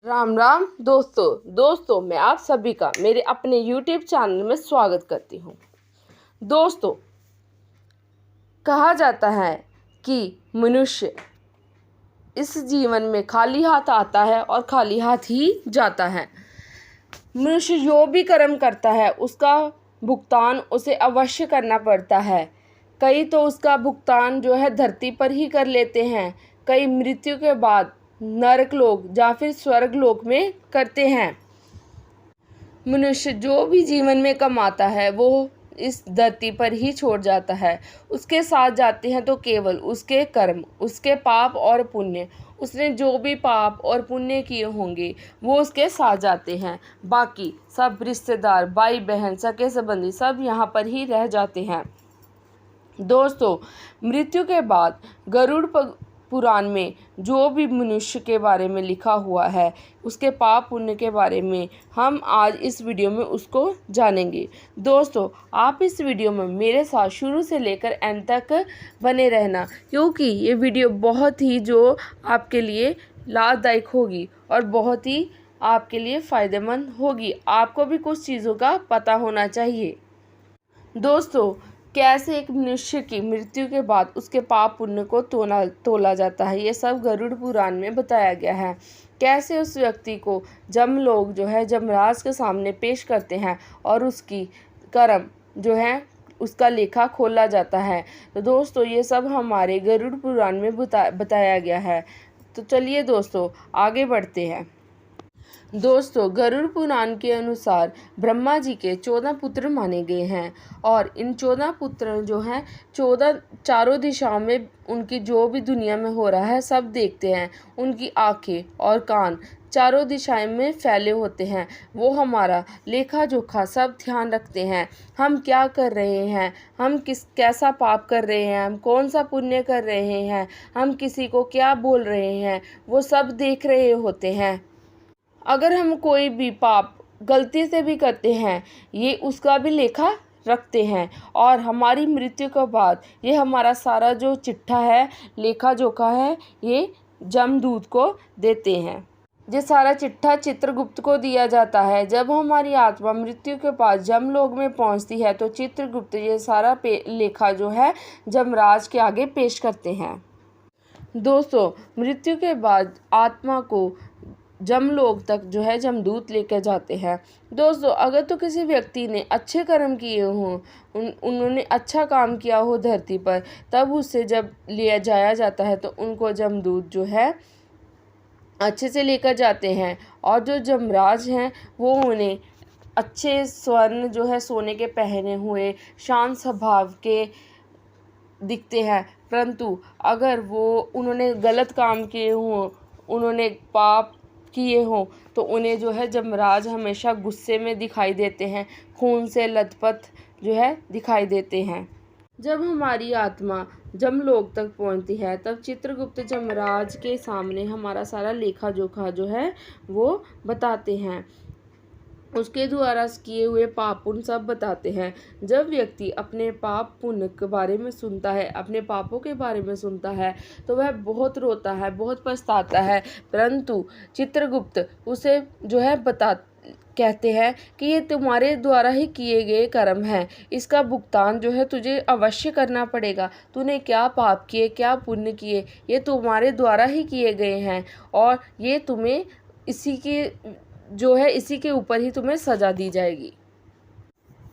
राम राम दोस्तों मैं आप सभी का मेरे अपने YouTube चैनल में स्वागत करती हूँ। दोस्तों, कहा जाता है कि मनुष्य इस जीवन में खाली हाथ आता है और खाली हाथ ही जाता है। मनुष्य जो भी कर्म करता है उसका भुगतान उसे अवश्य करना पड़ता है। कई तो उसका भुगतान जो है धरती पर ही कर लेते हैं, कई मृत्यु के बाद नरक लोक या फिर स्वर्ग लोक में करते हैं। मनुष्य जो भी जीवन में कमाता है वो इस धरती पर ही छोड़ जाता है। उसके साथ जाते हैं तो केवल उसके कर्म, उसके पाप और पुण्य। उसने जो भी पाप और पुण्य किए होंगे वो उसके साथ जाते हैं। बाकी सब रिश्तेदार, भाई बहन, सगे संबंधी सब यहाँ पर ही रह जाते हैं। दोस्तों, मृत्यु के बाद गरुड़ पुराण में जो भी मनुष्य के बारे में लिखा हुआ है, उसके पाप पुण्य के बारे में हम आज इस वीडियो में उसको जानेंगे। दोस्तों, आप इस वीडियो में मेरे साथ शुरू से लेकर एंड तक बने रहना, क्योंकि ये वीडियो बहुत ही जो आपके लिए लाभदायक होगी और बहुत ही आपके लिए फ़ायदेमंद होगी। आपको भी कुछ चीज़ों का पता होना चाहिए। दोस्तों, कैसे एक मनुष्य की मृत्यु के बाद उसके पाप पुण्य को तोला जाता है, ये सब गरुड़ पुराण में बताया गया है। कैसे उस व्यक्ति को जमलोक जो है जमराज के सामने पेश करते हैं और उसकी कर्म जो है उसका लेखा खोला जाता है। तो दोस्तों, ये सब हमारे गरुड़ पुराण में बताया गया है। तो चलिए दोस्तों, आगे बढ़ते हैं। दोस्तों, गरुड़ पुराण के अनुसार ब्रह्मा जी के 14 पुत्र माने गए हैं और इन 14 पुत्र जो हैं 14 चारों दिशाओं में उनकी जो भी दुनिया में हो रहा है सब देखते हैं। उनकी आंखें और कान चारों दिशाएं में फैले होते हैं। वो हमारा लेखा जोखा सब ध्यान रखते हैं। हम क्या कर रहे हैं, हम कैसा पाप कर रहे हैं, हम कौन सा पुण्य कर रहे हैं, हम किसी को क्या बोल रहे हैं, वो सब देख रहे होते हैं। अगर हम कोई भी पाप गलती से भी करते हैं, ये उसका भी लेखा रखते हैं और हमारी मृत्यु के बाद ये हमारा सारा जो चिट्ठा है, लेखा जोखा है, ये जमदूत को देते हैं। ये सारा चिट्ठा चित्रगुप्त को दिया जाता है। जब हमारी आत्मा मृत्यु के पास जमलोक में पहुंचती है तो चित्रगुप्त ये सारा लेखा जो है जमराज के आगे पेश करते हैं। दोस्तों, मृत्यु के बाद आत्मा को जमलोक तक जो है जमदूत लेकर जाते हैं। दोस्तों, अगर तो किसी व्यक्ति ने अच्छे कर्म किए हों, उन्होंने अच्छा काम किया हो धरती पर, तब उससे जब लिया जाया जाता है तो उनको जमदूत जो है अच्छे से लेकर जाते हैं और जो जमराज हैं वो उन्हें अच्छे स्वर्ण जो है सोने के पहने हुए शांत स्वभाव के दिखते हैं। परंतु अगर उन्होंने गलत काम किए हों, उन्होंने पाप किए हों, तो उन्हें जो है जमराज हमेशा गुस्से में दिखाई देते हैं, खून से लथपथ जो है दिखाई देते हैं। जब हमारी आत्मा जमलोक तक पहुंचती है तब चित्रगुप्त जमराज के सामने हमारा सारा लेखा जोखा जो है वो बताते हैं। उसके द्वारा किए हुए पाप पुण्य सब बताते हैं। जब व्यक्ति अपने पाप पुण्य के बारे में सुनता है, अपने पापों के बारे में सुनता है, तो वह बहुत रोता है, बहुत पछताता है। परंतु चित्रगुप्त उसे जो है कहते हैं कि ये तुम्हारे द्वारा ही किए गए कर्म हैं, इसका भुगतान जो है तुझे अवश्य करना पड़ेगा। तूने क्या पाप किए, क्या पुण्य किए, ये तुम्हारे द्वारा ही किए गए हैं और ये तुम्हें इसी के ऊपर ही तुम्हें सजा दी जाएगी।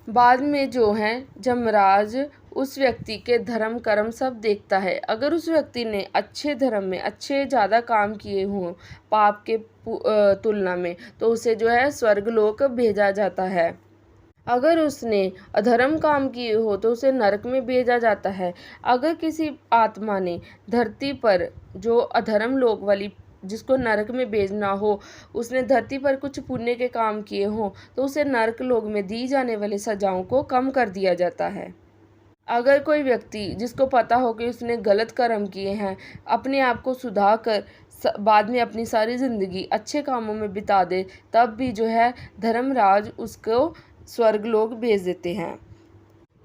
बाद में जो है जमराज उस व्यक्ति के धर्म कर्म सब देखता है। अगर उस व्यक्ति ने अच्छे धर्म में अच्छे ज़्यादा काम किए हों पाप के तुलना में, तो उसे जो है स्वर्गलोक भेजा जाता है। अगर उसने अधर्म काम किए हो तो उसे नरक में भेजा जाता है। अगर किसी आत्मा ने धरती पर जो अधर्म लोक वाली जिसको नरक में भेजना हो, उसने धरती पर कुछ पुण्य के काम किए हों, तो उसे नरक लोक में दी जाने वाली सजाओं को कम कर दिया जाता है। अगर कोई व्यक्ति जिसको पता हो कि उसने गलत कर्म किए हैं, अपने आप को सुधार कर बाद में अपनी सारी ज़िंदगी अच्छे कामों में बिता दे, तब भी जो है धर्मराज उसको स्वर्गलोक भेज देते हैं।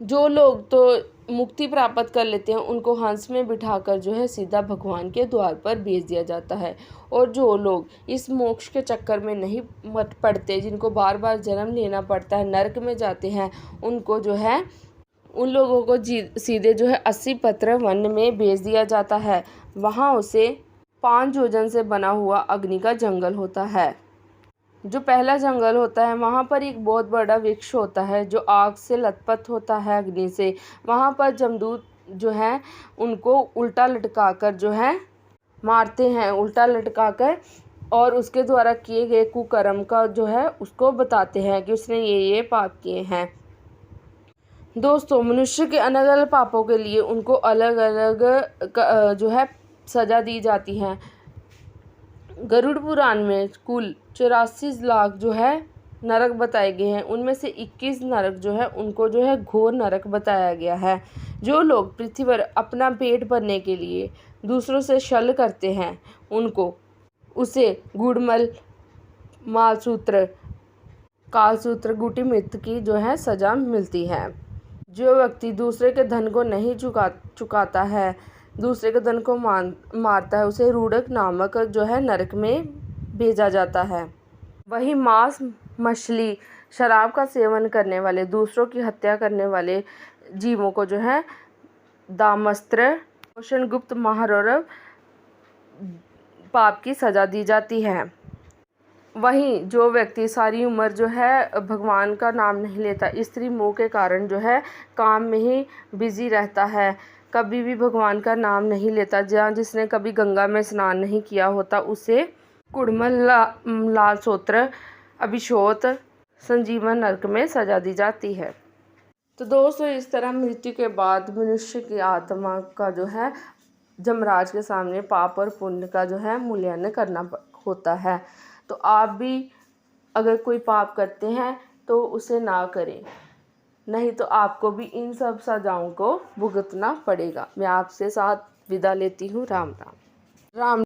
जो लोग तो मुक्ति प्राप्त कर लेते हैं उनको हंस में बिठाकर जो है सीधा भगवान के द्वार पर भेज दिया जाता है। और जो लोग इस मोक्ष के चक्कर में नहीं मत पड़ते, जिनको बार बार जन्म लेना पड़ता है, नरक में जाते हैं, उनको जो है उन लोगों को सीधे जो है 80 पत्र वन में भेज दिया जाता है। वहाँ उसे 5 योजन से बना हुआ अग्नि का जंगल होता है। जो पहला जंगल होता है वहाँ पर एक बहुत बड़ा वृक्ष होता है जो आग से लथपथ होता है, अग्नि से। वहाँ पर जमदूत जो है उनको उल्टा लटका कर जो है मारते हैं, उल्टा लटका कर, और उसके द्वारा किए गए कुकर्म का जो है उसको बताते हैं कि उसने ये पाप किए हैं। दोस्तों, मनुष्य के अलग अलग पापों के लिए उनको अलग अलग जो है सज़ा दी जाती है। गरुड़ पुराण में कुल 84 लाख जो है नरक बताए गए हैं। उनमें से 21 नरक जो है उनको जो है घोर नरक बताया गया है। जो लोग पृथ्वी पर अपना पेट भरने के लिए दूसरों से छल करते हैं उनको उसे गुड़मल, मालसूत्र, कालसूत्र, गुटी मृत्यु की जो है सज़ा मिलती है। जो व्यक्ति दूसरे के धन को नहीं चुकाता है, दूसरे के धन को मारता है, उसे रूडक नामक जो है नरक में भेजा जाता है। वही मांस, मछली, शराब का सेवन करने वाले, दूसरों की हत्या करने वाले जीवों को जो है दामस्त्र, गुप्त, महारौरव पाप की सज़ा दी जाती है। वहीं जो व्यक्ति सारी उम्र जो है भगवान का नाम नहीं लेता, स्त्री मोह के कारण जो है काम में ही बिजी रहता है, कभी भी भगवान का नाम नहीं लेता, जिसने कभी गंगा में स्नान नहीं किया होता, उसे कुड़मल, लालसूत्र, अभिशोत, संजीवन नरक में सजा दी जाती है। तो दोस्तों, इस तरह मृत्यु के बाद मनुष्य की आत्मा का जो है जमराज के सामने पाप और पुण्य का जो है मूल्यांकन करना होता है। तो आप भी अगर कोई पाप करते हैं तो उसे ना करें, नहीं तो आपको भी इन सब सजाओं को भुगतना पड़ेगा। मैं आपसे साथ विदा लेती हूँ। राम राम।